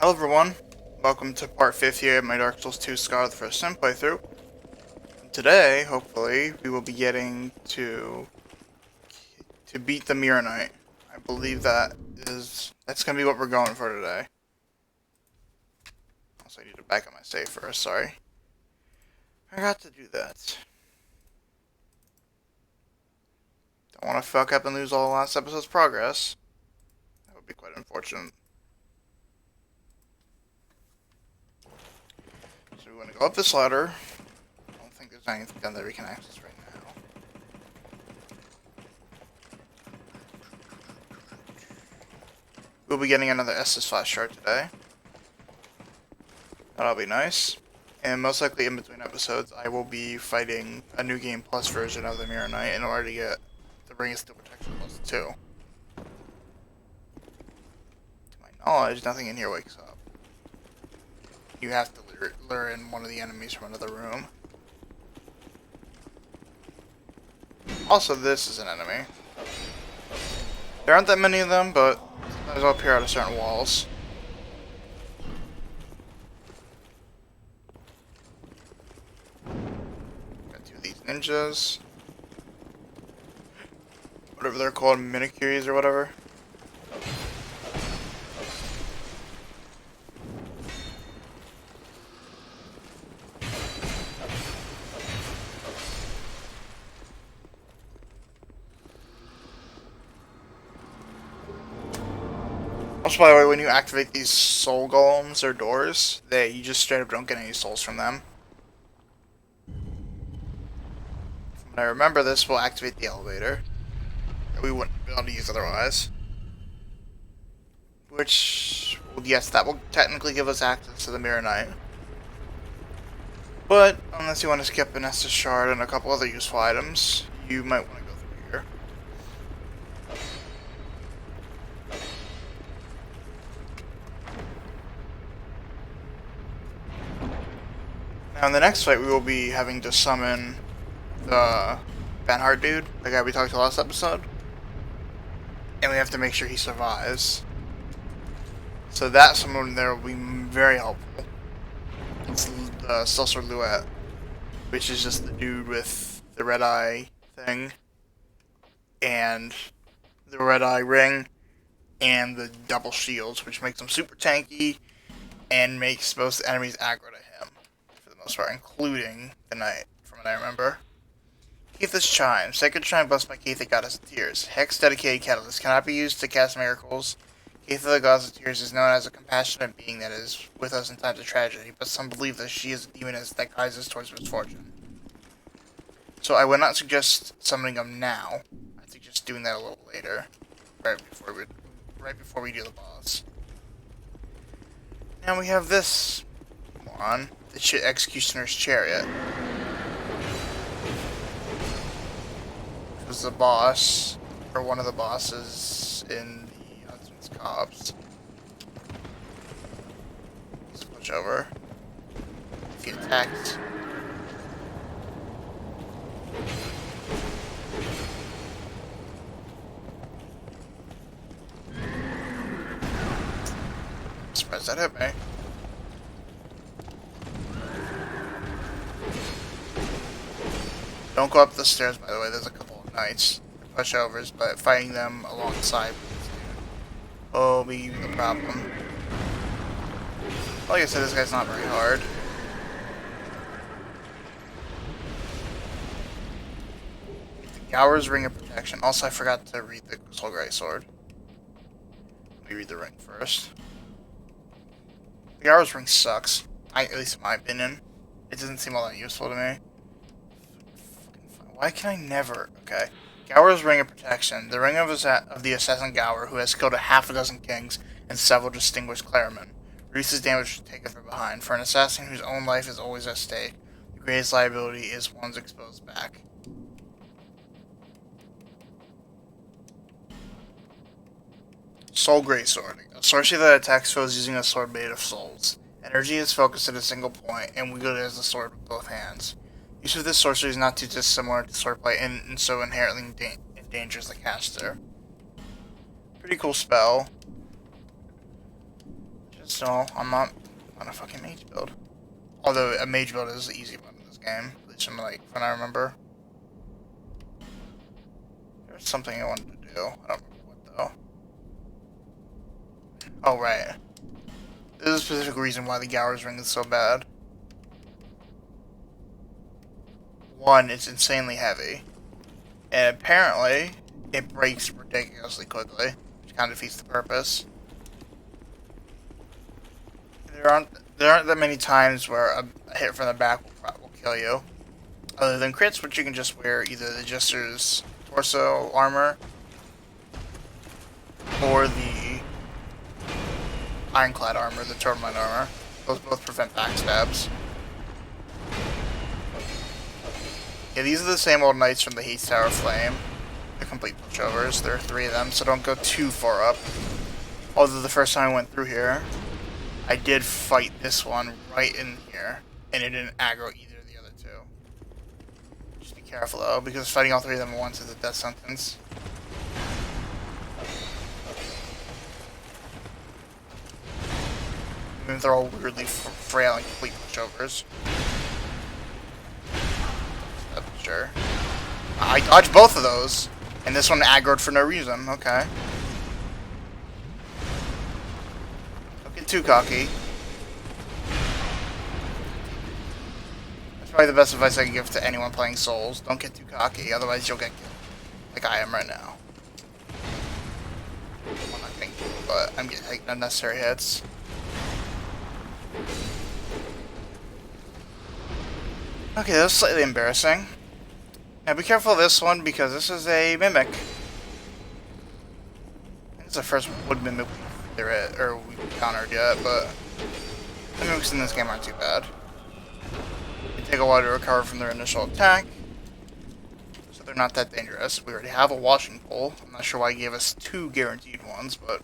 Hello everyone, welcome to part 50 of my Dark Souls 2 Scar the First Sin playthrough. Today, hopefully, we will be getting to beat the Mirror Knight. I believe that's gonna be what we're going for today. Also, I need to back up my save first, sorry. I forgot to do that. Don't want to fuck up and lose all last episode's progress. That would be quite unfortunate. So we want to go up this ladder. I don't think there's anything down there we can access right now. We'll be getting another Estus flash shard today. That'll be nice. And most likely in between episodes, I will be fighting a new game plus version of the Mirror Knight in order to get the Ring of Steel Protection plus 2. To my knowledge, nothing in here wakes up. You have to lure in one of the enemies from another room. Also, this is an enemy. There aren't that many of them, but sometimes they'll appear out of certain walls. Got two of these ninjas. Whatever they're called, minicuries or whatever. Also, by the way, when you activate these soul golems or doors, you just straight up don't get any souls from them. From what I remember, this will activate the elevator that we wouldn't be able to use otherwise. Which, well, yes, that will technically give us access to the Mirror Knight. But, unless you want to skip an Estus Shard and a couple other useful items, you might want to go through here. Now in the next fight we will be having to summon the Banhart dude, the guy we talked to last episode. And we have to make sure he survives. So that summon there will be very helpful. It's the Seltzer Luet, which is just the dude with the red eye thing, and the red eye ring, and the double shields, which makes him super tanky, and makes most enemies aggro to him, for the most part, including the knight, from what I remember. Keith's Chime. Sacred Chime blessed by Keith, the Goddess of Tears. Hex dedicated catalyst. Cannot be used to cast miracles. Keith, the Goddess of Tears, is known as a compassionate being that is with us in times of tragedy, but some believe that she is a demoness that guides us towards misfortune. So I would not suggest summoning him now. I suggest doing that a little later, right before we do the boss. Now we have this moron, the Executioner's Chariot. Was the boss, or one of the bosses in the Huntsman's Cobs. Switch over. If he attacked. I'm surprised that hit me. Don't go up the stairs, by the way, there's a couple knights, pushovers, but fighting them alongside will be the problem. Like I said, this guy's not very hard. The Gower's Ring of Protection. Also, I forgot to read the Soul Grey Sword. Let me read the ring first. The Gower's Ring sucks, at least in my opinion. It doesn't seem all that useful to me. Why can I never? Okay. Gower's Ring of Protection. The ring of the assassin Gower, who has killed a half a dozen kings and several distinguished clergymen. Reduces damage taken from behind. For an assassin whose own life is always at stake, the greatest liability is one's exposed back. Soul Grey Sword. A sorcery that attacks foes using a sword made of souls. Energy is focused at a single point, and wielded as a sword with both hands. Use of this sorcery is not too dissimilar to swordplay and so inherently endangers the caster. Pretty cool spell. still, I'm not on a fucking mage build. Although a mage build is the easy one in this game, at least from like when I remember. There's something I wanted to do. I don't remember what though. Oh right. There's a specific reason why the Gower's Ring is so bad. One, it's insanely heavy. And apparently, it breaks ridiculously quickly, which kind of defeats the purpose. There aren't that many times where a hit from the back will kill you. Other than crits, which you can just wear either the Jester's torso armor or the Ironclad armor, the Tournament armor. Those both prevent backstabs. Yeah, these are the same old knights from the Heath Tower Flame. They're complete pushovers. There are 3 of them, so don't go too far up. Although the first time I went through here, I did fight this one right in here, and it didn't aggro either of the other 2. Just be careful though, because fighting all 3 of them at once is a death sentence. Even if they're all weirdly frail and complete pushovers. That's sure. I dodged both of those, and this one aggroed for no reason. Okay. Don't get too cocky. That's probably the best advice I can give to anyone playing Souls. Don't get too cocky, otherwise you'll get killed. Like I am right now. Well, not getting killed, but I'm getting taking unnecessary hits. Okay, that was slightly embarrassing. Now be careful of this one because this is a mimic. I think it's the first wood mimic we've encountered yet, but the mimics in this game aren't too bad. They take a while to recover from their initial attack, so they're not that dangerous. We already have a washing pole. I'm not sure why he gave us 2 guaranteed ones, but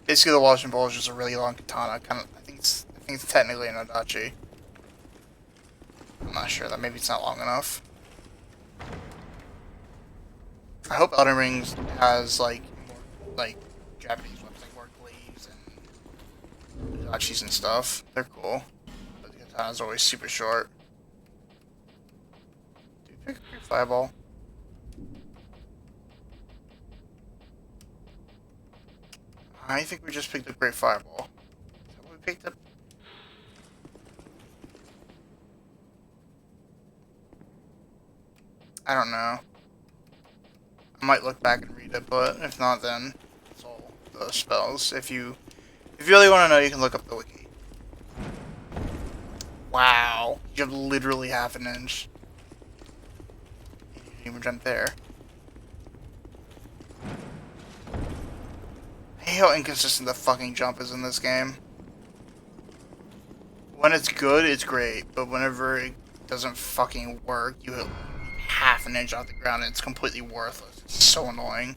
basically the washing pole is just a really long katana. I think it's technically an adachi. I'm not sure, that maybe it's not long enough. I hope Elden Ring has like more like Japanese weapons, like more glaives and adachis and stuff. They're cool. But the katana's always super short. Do you pick up your fireball? I think we just picked up Great Fireball. Is that what we picked up? I don't know. I might look back and read it, but if not, then it's all the spells. If you really want to know, you can look up the wiki. Wow, you have literally half an inch. You didn't even jump there. I hate how inconsistent the fucking jump is in this game. When it's good, it's great, but whenever it doesn't fucking work, you hit half an inch off the ground and it's completely worthless. It's so annoying.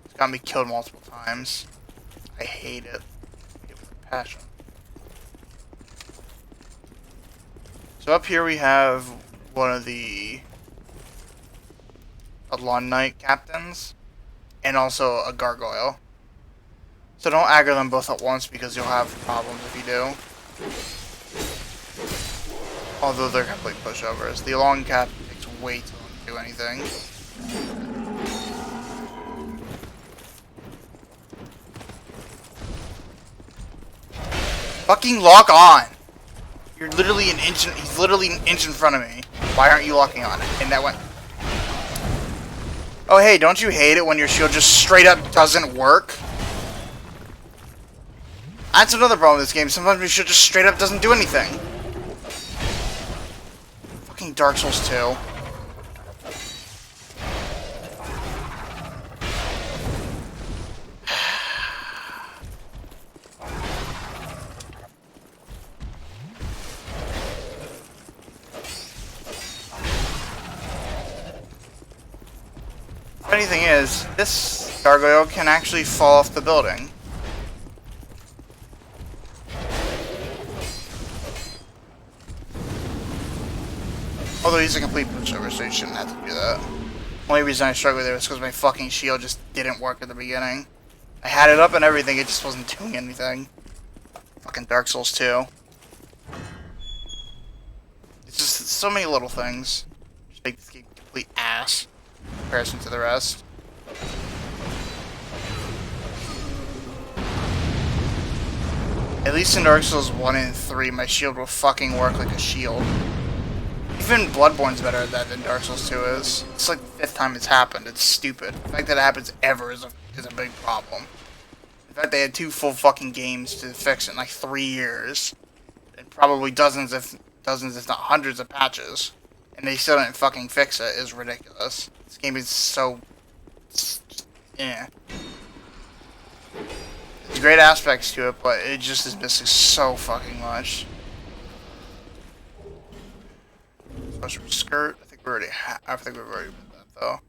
It's got me killed multiple times. I hate it. I hate it with a passion. So up here we have one of the Lawn Knight captains, and also a gargoyle. So don't aggro them both at once because you'll have problems if you do. Although they're complete pushovers. The long cap takes way too long to do anything. Fucking lock on! You're literally he's literally an inch in front of me. Why aren't you locking on? And that went... Oh hey, don't you hate it when your shield just straight up doesn't work? That's another problem with this game. Sometimes your shield just straight up doesn't do anything. Fucking Dark Souls 2. Funny thing is, this gargoyle can actually fall off the building. Although he's a complete pushover, so you shouldn't have to do that. Only reason I struggled there was because my fucking shield just didn't work at the beginning. I had it up and everything, it just wasn't doing anything. Fucking Dark Souls 2. It's just so many little things. Just make this game complete ass in comparison to the rest. At least in Dark Souls 1 and 3, my shield will fucking work like a shield. Even Bloodborne's better at that than Dark Souls 2 is. It's like the 5th time it's happened. It's stupid. The fact that it happens ever is a big problem. In fact, they had 2 full fucking games to fix it in like 3 years. And probably dozens if not hundreds of patches. And they still didn't fucking fix it is ridiculous. This game is so... yeah. There's great aspects to it, but it just is missing so fucking much. Special skirt. I think we've already done that though.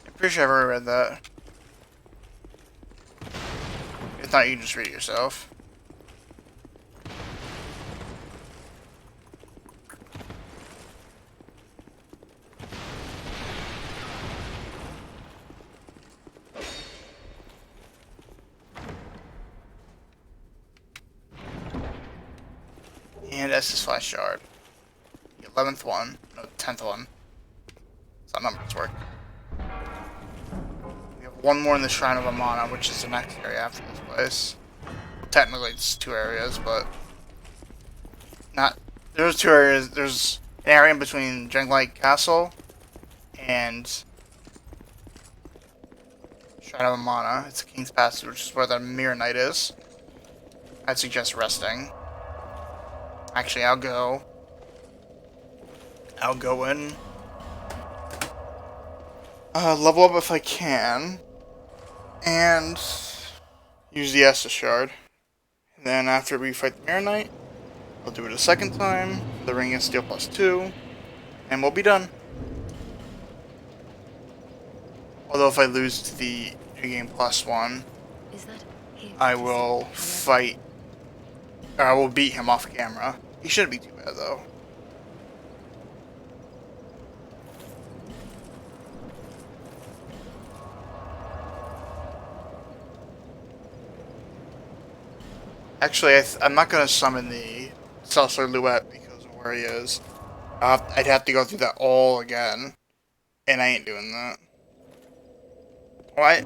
I'm pretty sure I've already read that. If not, you can just read it yourself. And Estus Flash Shard. The 11th one. No, 10th one. That's how numbers work. We have one more in the Shrine of Amana, which is the next area after this place. Technically, it's 2 areas, but... not... there's 2 areas. There's an area in between Dranglight Castle and Shrine of Amana. It's the King's Passage, which is where the Mirror Knight is. I'd suggest resting. Actually, I'll go in. Level up if I can. And use the Estus Shard. And then after we fight the Mirror Knight, I'll do it a second time. The Ring of Steel +2. And we'll be done. Although if I lose to the New Game +1, I will fight... or I will beat him off camera. He shouldn't be too bad though. Actually, I'm not going to summon the Celestial Luette because of where he is. I'd have to go through that all again. And I ain't doing that. Why?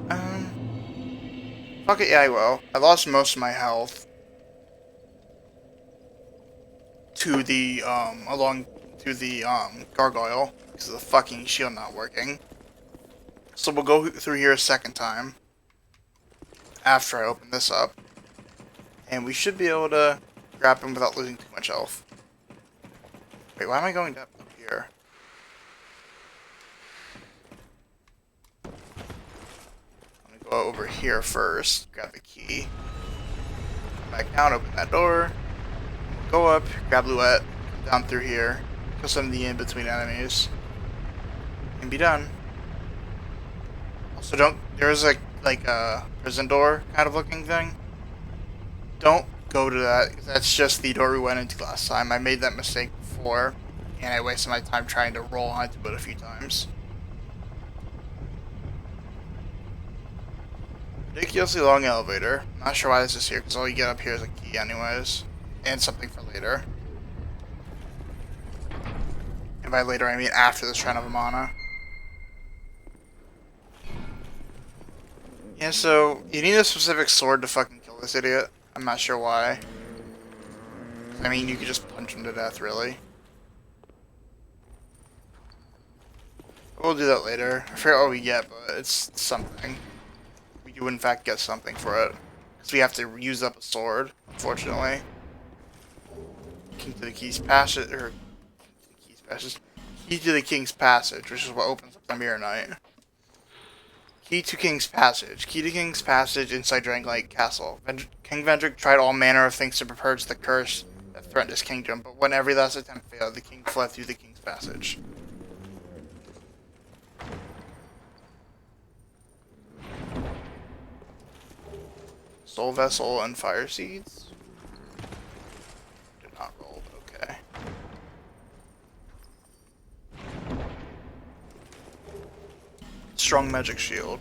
Fuck it, yeah I will. I lost most of my health. To the, gargoyle. Because of the fucking shield not working. So we'll go through here a second time. After I open this up. And we should be able to grab him without losing too much health. Wait, why am I going up here? I'm gonna go over here first, grab the key. Come back down, open that door. Go up, grab Luette, come down through here, kill some of the in-between enemies, and be done. Also, there's like a prison door kind of looking thing. Don't go to that. That's just the door we went into last time. I made that mistake before, and I wasted my time trying to roll onto it a few times. Ridiculously long elevator. Not sure why this is here, because all you get up here is a key anyways. And something for later. And by later, I mean after the Shrine of Amana. Yeah, so, you need a specific sword to fucking kill this idiot. I'm not sure why. I mean, you could just punch him to death, really. We'll do that later. I forget what we get, but it's something. We do, in fact, get something for it. Because we have to use up a sword, unfortunately. Key to the King's Passage, Key to the King's Passage, which is what opens up the Mirror Knight. Key to King's Passage. Key to King's Passage inside Dranglight Castle. King Vendrick tried all manner of things to purge the curse that threatened his kingdom, but when every last attempt failed, the king fled through the King's Passage. Soul Vessel and Fire Seeds? Did not roll, okay. Strong Magic Shield.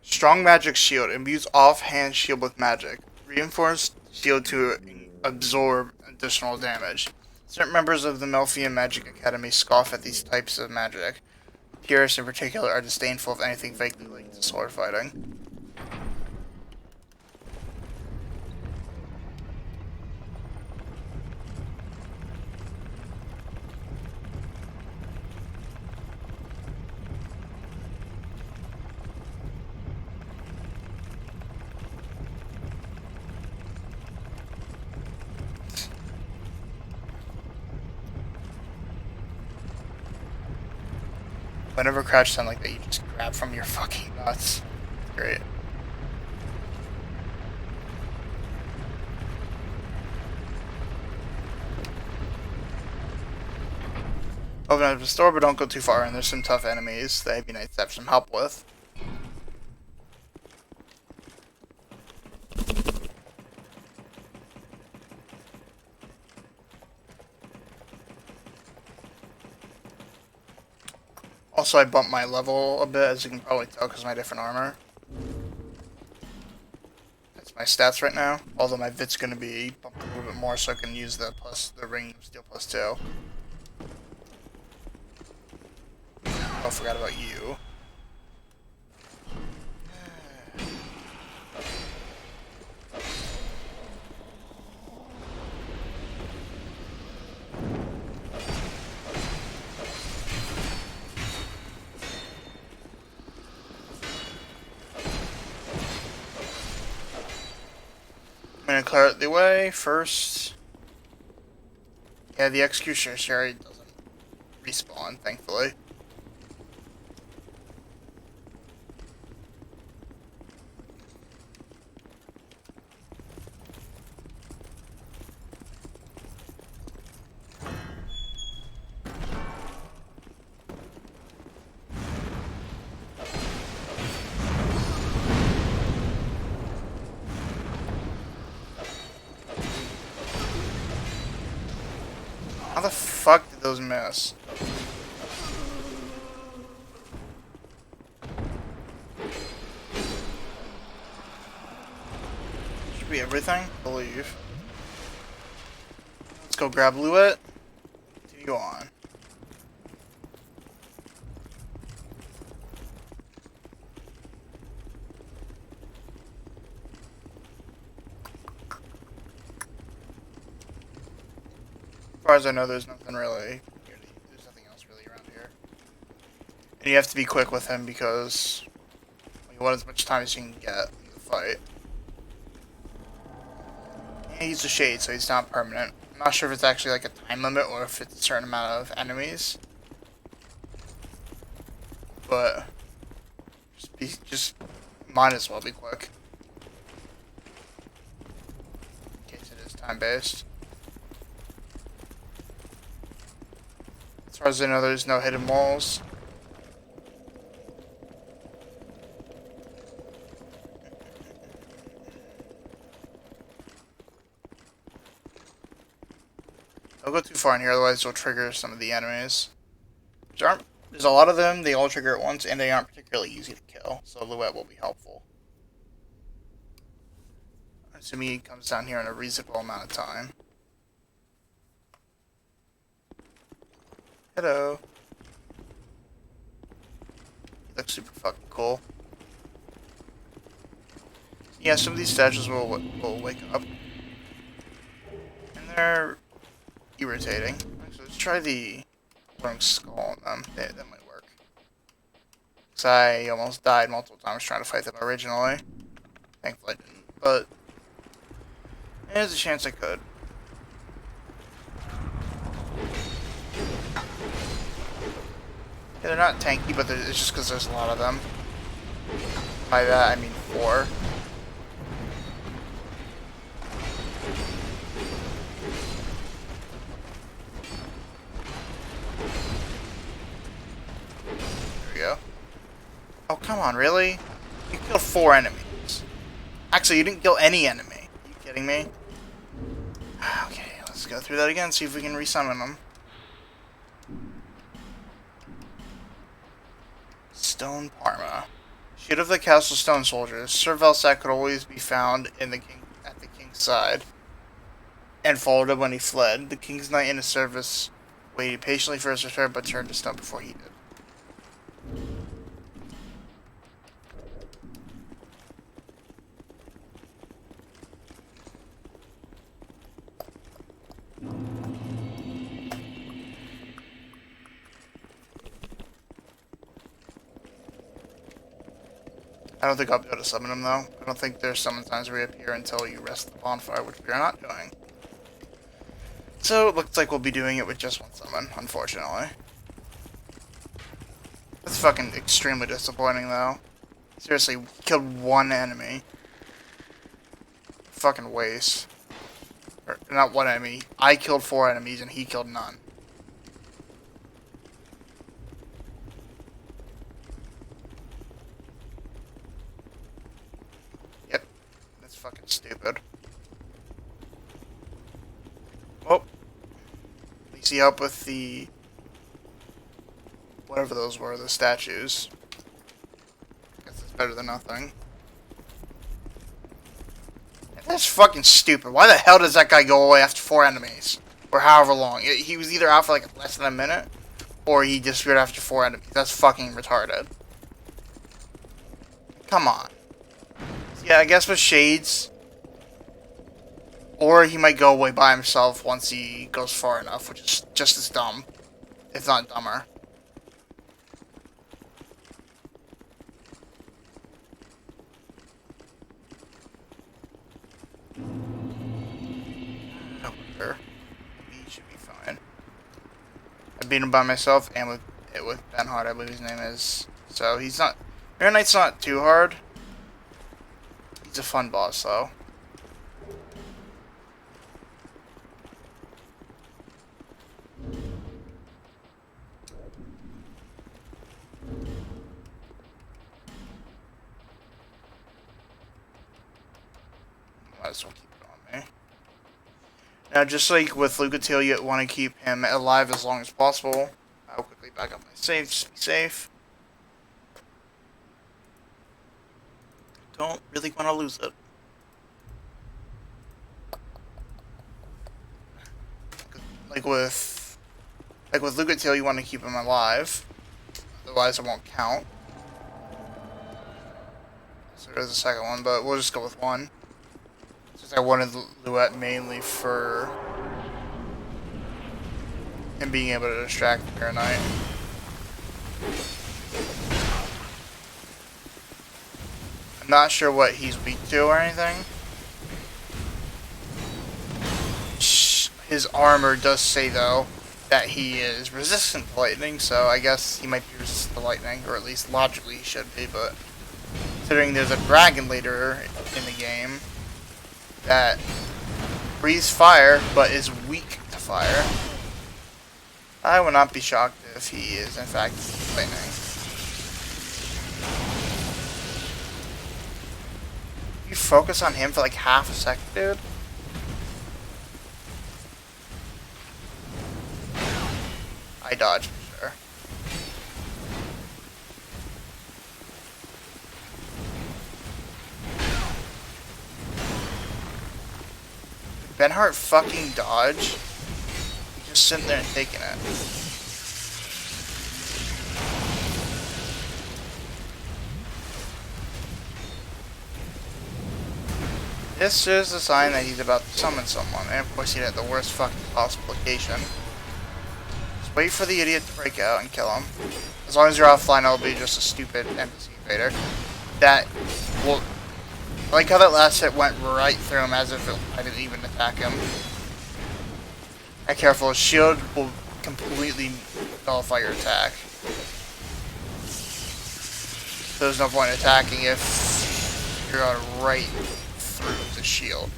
Strong Magic Shield imbues offhand shield with magic. Reinforced shield to absorb additional damage. Certain members of the Melfian Magic Academy scoff at these types of magic. Purists in particular are disdainful of anything vaguely linked to sword fighting. Whenever crouch sound like that, you just grab from your fucking nuts. Great. Open up the store, but don't go too far, and there's some tough enemies that Heavy Knights have some help with. Also, I bumped my level a bit, as you can probably tell, because of my different armor. That's my stats right now, although my vit's going to be bumped a little bit more so I can use the ring of steel +2. Oh, I forgot about you. I'm gonna clear out the way first. Yeah, the Executioner Sherry doesn't respawn, thankfully. How the fuck did those miss? Should be everything, I believe. Let's go grab Luet. Continue on. As far as I know, there's nothing really. There's nothing else really around here. And you have to be quick with him because you want as much time as you can get in the fight. And he's a shade, so he's not permanent. I'm not sure if it's actually like a time limit or if it's a certain amount of enemies. But just might as well be quick. In case it is time based. As far as I know, there's no hidden walls. Don't go too far in here, otherwise you'll trigger some of the enemies. There's a lot of them, they all trigger at once, and they aren't particularly easy to kill, so Luet will be helpful. Assuming he comes down here in a reasonable amount of time. Hello. He looks super fucking cool. Yeah, some of these statues will wake up. And they're irritating. So let's try the glowing skull on them. That might work. Because I almost died multiple times trying to fight them originally. Thankfully I didn't. But there's a chance I could. Yeah, they're not tanky, but it's just because there's a lot of them. By that, I mean 4. Oh, come on, really? You killed 4 enemies. Actually, you didn't kill any enemy. Are you kidding me? Okay, let's go through that again, see if we can resummon them. Stone Parma. Shield of the Castle Stone Soldiers. Sir Velsac could always be found at the king's side, and followed him when he fled. The king's knight in his service waited patiently for his return, but turned to stone before he did. I don't think I'll be able to summon him, though. I don't think their summon times reappear until you rest the bonfire, which we are not doing. So, it looks like we'll be doing it with just one summon, unfortunately. That's fucking extremely disappointing, though. Seriously, killed 1 enemy. Fucking waste. Or, not 1 enemy. I killed 4 enemies and he killed none. Yep. That's fucking stupid. Oh. At least he helped with the... whatever those were, the statues. Guess it's better than nothing. That's fucking stupid. Why the hell does that guy go away after 4 enemies? Or however long. He was either out for like less than a minute, or he disappeared after 4 enemies. That's fucking retarded. Come on. Yeah, I guess with Shades, or he might go away by himself once he goes far enough, which is just as dumb, if not dumber. He should be fine. I beat him by myself and with Ben Hart, I believe his name is. So he's not. Mirror Knight's not too hard. He's a fun boss though. Might as well keep it on me. Now, just like with Lucatiel, you want to keep him alive as long as possible. I'll quickly back up my save, just be safe. Don't really want to lose it. Like with Lucatiel, you want to keep him alive. Otherwise, it won't count. So there's a second one, but we'll just go with one. Since I wanted Luette mainly for him being able to distract the Mirror Knight. I'm not sure what he's weak to or anything. His armor does say, though, that he is resistant to lightning, so I guess he might be resistant to lightning, or at least logically he should be, but considering there's a dragon later in the game that breathes fire, but is weak to fire, I would not be shocked if he is, in fact, lightning. You focus on him for like half a second, dude? I dodge for sure. Did Benhart fucking dodge? He's just sitting there and taking it. This is a sign that he's about to summon someone, and of course he had the worst fucking possible location. Just wait for the idiot to break out and kill him. As long as you're offline, it'll be just a stupid NPC invader. That will... I like how that last hit went right through him as if I didn't even attack him. Be careful, his shield will completely nullify your attack. There's no point in attacking if you're going right through the shield.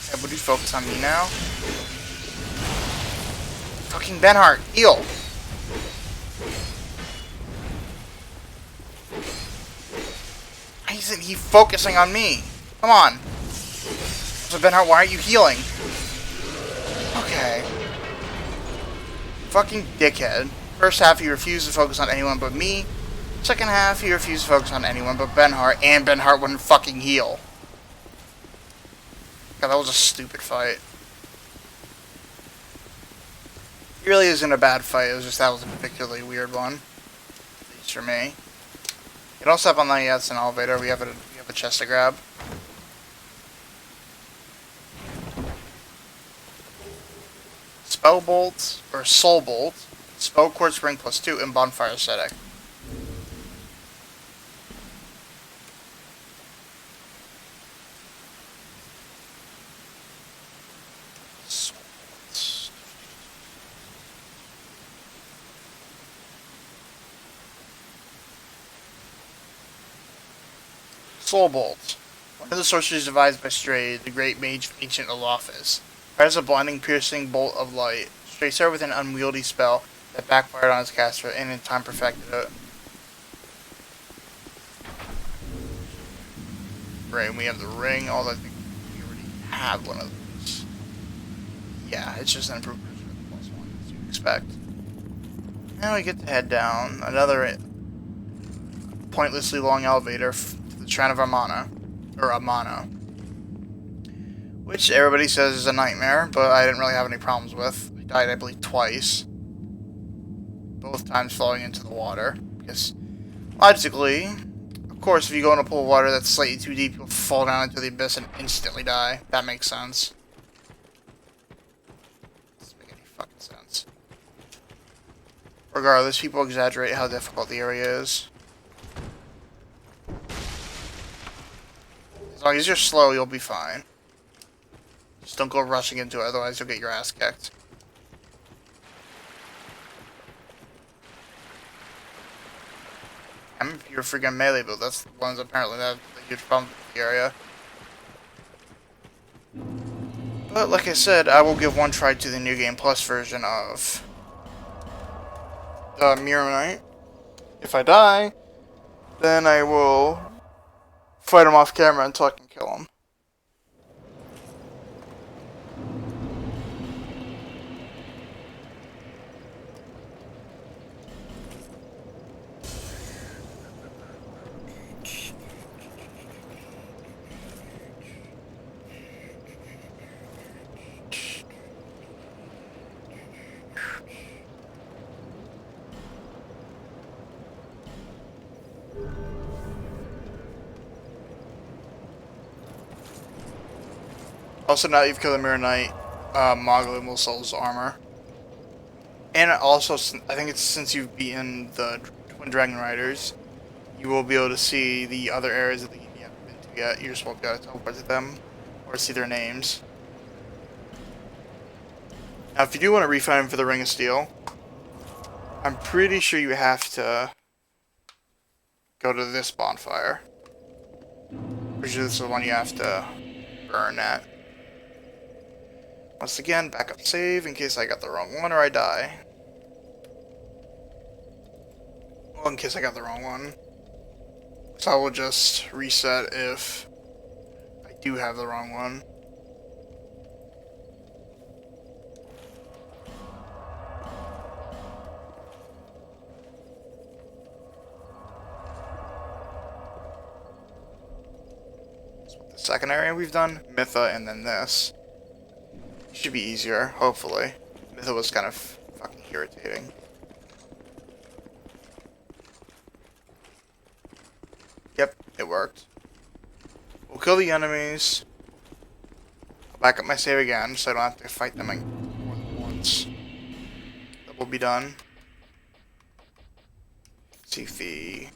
Okay, would you focus on me now? Fucking Benhart, heal! keep focusing on me. Come on. So Benhart, why aren't you healing? Okay. Fucking dickhead. First half, he refused to focus on anyone but me. Second half, he refused to focus on anyone but Benhart, and Benhart wouldn't fucking heal. God, that was a stupid fight. It really isn't a bad fight, it was just that was a particularly weird one. At least for me. You don't step on that yet, it's an elevator, we have a chest to grab. Spell Bolt, or Soul Bolt, Spell Quartz Ring +2, and Bonfire Aesthetic. Soul Bolt. One of the sorceries devised by Stray, the great mage of ancient SOTFS. Fires a blinding, piercing bolt of light. Stray started with an unwieldy spell that backfired on his caster and in time perfected it. Right, and we have the ring, although I think we already have one of those. Yeah, it's just an improved version of the +1, as you'd expect. Now we get to head down another pointlessly long elevator to the Shrine of Amana. Or Amana. Which everybody says is a nightmare, but I didn't really have any problems with. I died, I believe, twice. Both times falling into the water. Because, logically, of course, if you go in a pool of water that's slightly too deep, you'll fall down into the abyss and instantly die. That makes sense. Doesn't make any fucking sense. Regardless, people exaggerate how difficult the area is. As long as you're slow, you'll be fine. Just don't go rushing into it, otherwise you'll get your ass kicked. I'm if you're freaking melee build, that's the ones apparently that have a huge problem with the area. But like I said, I will give one try to the New Game Plus version of the Mirror Knight. If I die, then I will fight him off camera until I can kill him. Also, now that you've killed the Mirror Knight, Moglin will sell his armor. And also, I think it's since you've beaten the Twin Dragon Riders, you will be able to see the other areas that you haven't been to yet. You just won't be able to teleport to them, or see their names. Now, if you do want to refine for the Ring of Steel, I'm pretty sure you have to go to this bonfire. Pretty sure this is the one you have to burn at. Once again, backup save in case I got the wrong one or I die. Well, in case I got the wrong one. So I will just reset if I do have the wrong one. So the second area we've done, Mytha, and then this. Should be easier, hopefully. Mytha was kind of fucking irritating. Yep, it worked. We'll kill the enemies. I'll back up my save again, so I don't have to fight them more than once. That will be done. Let's see if the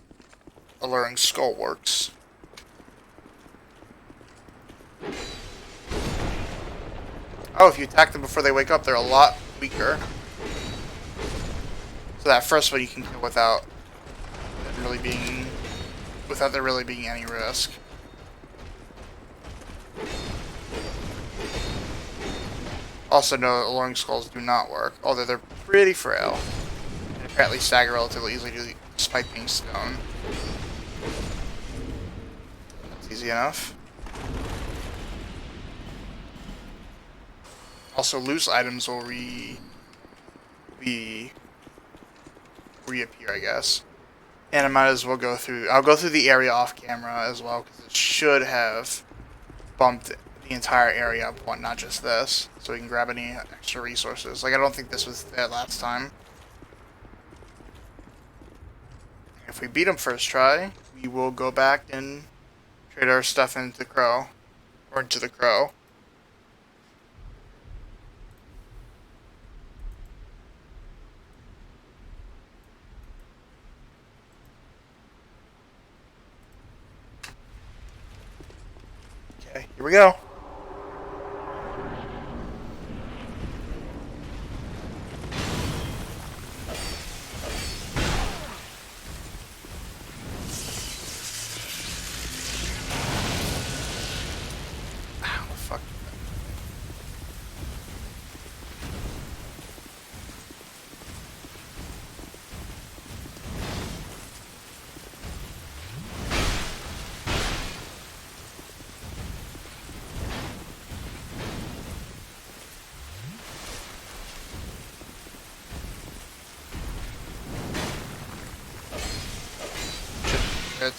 Alluring Skull works. Oh, if you attack them before they wake up, they're a lot weaker. So that first one you can kill without there really being any risk. Also, no, Alluring Skulls do not work, although they're pretty frail. And apparently stagger relatively easily despite being stone. easy enough. Also, loose items will reappear, I guess. And I might as well go through... I'll go through the area off camera as well, because it should have bumped the entire area up one, not just this. So we can grab any extra resources. Like, I don't think this was there last time. If we beat him first try, we will go back and trade our stuff into the crow. Or into the crow. Okay, here we go. Ow, fuck.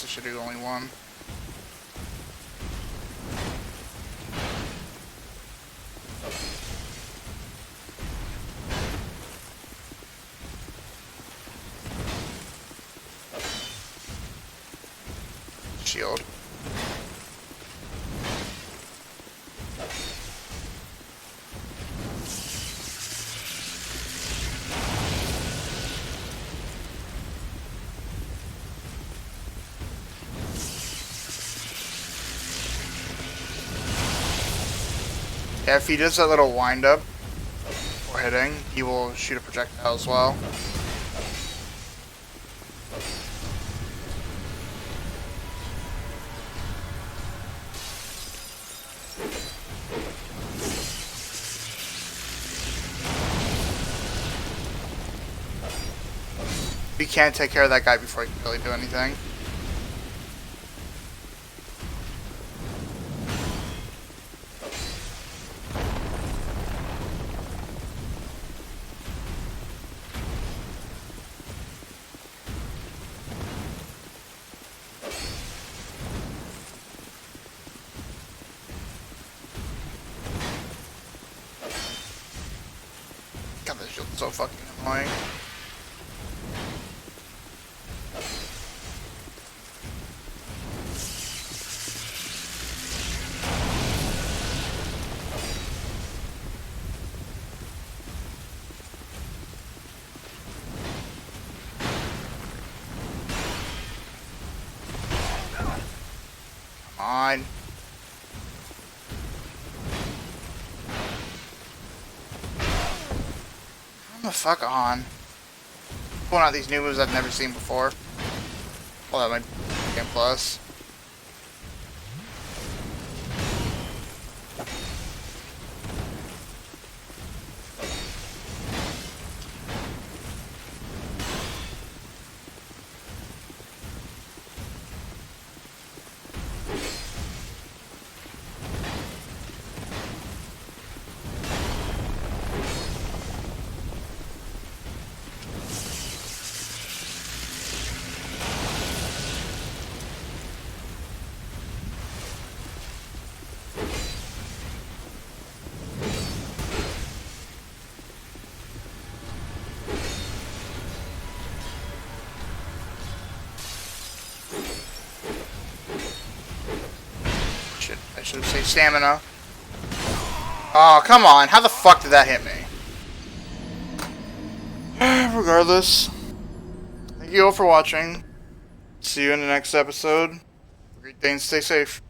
Should do only one. Shield. Yeah, if he does that little wind up or hitting, he will shoot a projectile as well. We can't take care of that guy before he can really do anything. God, this shield's so fucking annoying. Come on. Come the fuck on. Pulling out these new moves I've never seen before. Well, that might be game plus. I should have saved stamina. Oh, come on. How the fuck did that hit me? Regardless. Thank you all for watching. See you in the next episode. Great day and stay safe.